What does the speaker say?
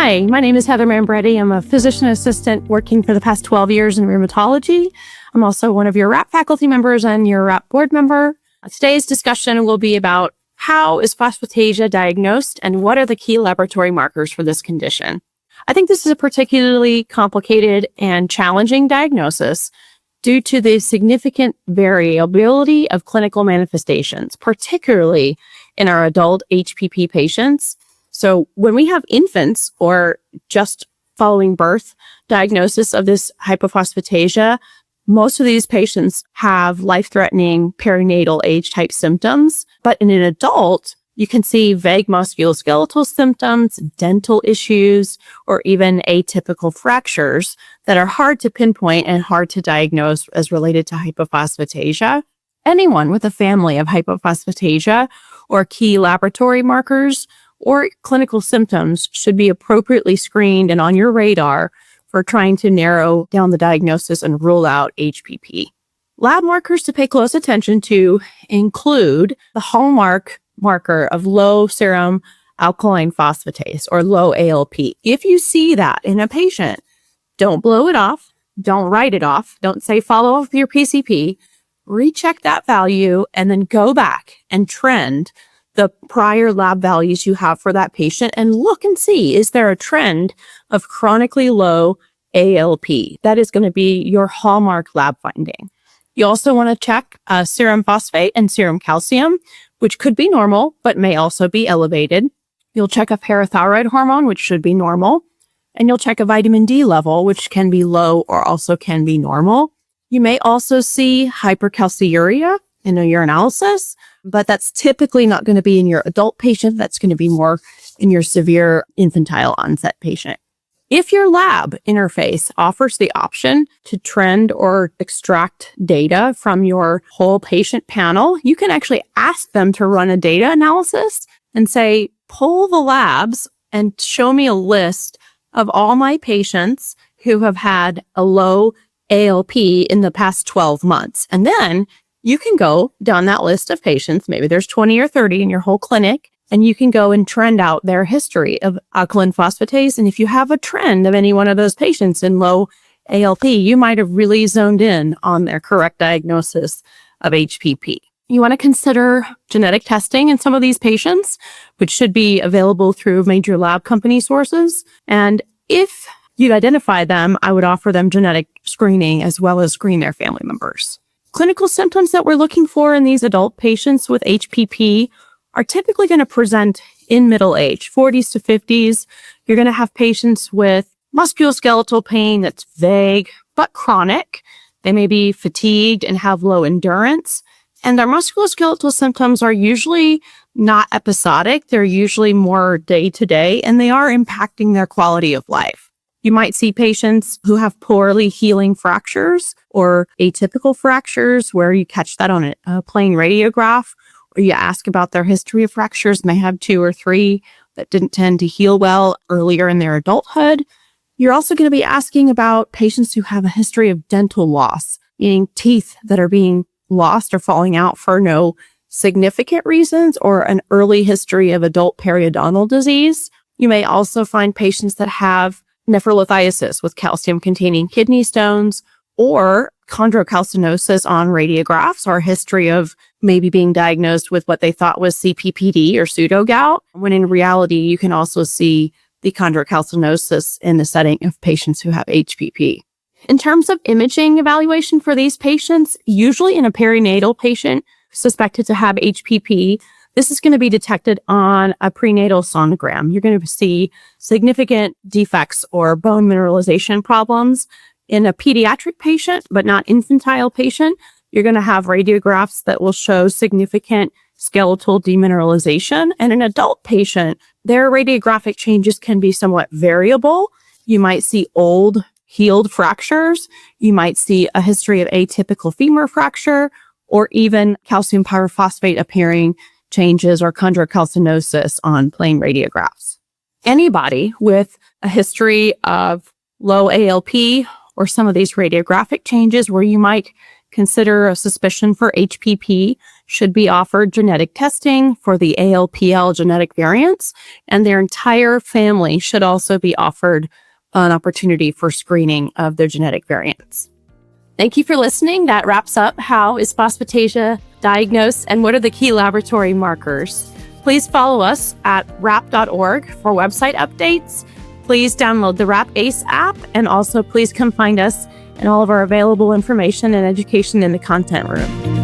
Hi, my name is Heather Mambretti. I'm a physician assistant working for the past 12 years in rheumatology. I'm also one of your RhAPP faculty members and your RhAPP board member. Today's discussion will be about how is phosphatasia diagnosed and what are the key laboratory markers for this condition. I think this is a particularly complicated and challenging diagnosis due to the significant variability of clinical manifestations, particularly in our adult HPP patients. So when we have infants or just following birth diagnosis of this hypophosphatasia, most of these patients have life-threatening perinatal age-type symptoms. But in an adult, you can see vague musculoskeletal symptoms, dental issues, or even atypical fractures that are hard to pinpoint and hard to diagnose as related to hypophosphatasia. Anyone with a family of hypophosphatasia or key laboratory markers or clinical symptoms should be appropriately screened and on your radar for trying to narrow down the diagnosis and rule out HPP. Lab markers to pay close attention to include the hallmark marker of low serum alkaline phosphatase or low ALP. If you see that in a patient, don't blow it off, don't write it off, don't say follow up with your PCP, recheck that value and then go back and trend the prior lab values you have for that patient and look and see, is there a trend of chronically low ALP? That is going to be your hallmark lab finding. You also want to check serum phosphate and serum calcium, which could be normal, but may also be elevated. You'll check a parathyroid hormone, which should be normal. And you'll check a vitamin D level, which can be low or also can be normal. You may also see hypercalciuria in a urinalysis, but that's typically not going to be in your adult patient. That's going to be more in your severe infantile onset patient. If your lab interface offers the option to trend or extract data from your whole patient panel, you can actually ask them to run a data analysis and say, pull the labs and show me a list of all my patients who have had a low ALP in the past 12 months. And then you can go down that list of patients, maybe there's 20 or 30 in your whole clinic, and you can go and trend out their history of alkaline phosphatase. And if you have a trend of any one of those patients in low ALP, you might have really zoned in on their correct diagnosis of HPP. You want to consider genetic testing in some of these patients, which should be available through major lab company sources. And if you identify them, I would offer them genetic screening as well as screen their family members. Clinical symptoms that we're looking for in these adult patients with HPP are typically going to present in middle age, 40s to 50s. You're going to have patients with musculoskeletal pain that's vague but chronic. They may be fatigued and have low endurance. And their musculoskeletal symptoms are usually not episodic. They're usually more day-to-day, and they are impacting their quality of life. You might see patients who have poorly healing fractures or atypical fractures where you catch that on a plain radiograph, or you ask about their history of fractures, may have 2 or 3 that didn't tend to heal well earlier in their adulthood. You're also going to be asking about patients who have a history of dental loss, meaning teeth that are being lost or falling out for no significant reasons, or an early history of adult periodontal disease. You may also find patients that have nephrolithiasis with calcium-containing kidney stones or chondrocalcinosis on radiographs, or a history of maybe being diagnosed with what they thought was CPPD or pseudo-gout, when in reality, you can also see the chondrocalcinosis in the setting of patients who have HPP. In terms of imaging evaluation for these patients, usually in a perinatal patient suspected to have HPP, this is going to be detected on a prenatal sonogram. You're going to see significant defects or bone mineralization problems. In a pediatric patient, but not infantile patient, you're going to have radiographs that will show significant skeletal demineralization. And an adult patient, their radiographic changes can be somewhat variable. You might see old healed fractures. You might see a history of atypical femur fracture, or even calcium pyrophosphate appearing changes or chondrocalcinosis on plain radiographs. Anybody with a history of low ALP or some of these radiographic changes where you might consider a suspicion for HPP, should be offered genetic testing for the ALPL genetic variants, and their entire family should also be offered an opportunity for screening of their genetic variants. Thank you for listening. That wraps up how is phosphatasia diagnosed and what are the key laboratory markers. Please follow us at rhap.org for website updates. Please download the RhAPP ACE app, and also please come find us and all of our available information and education in the content room.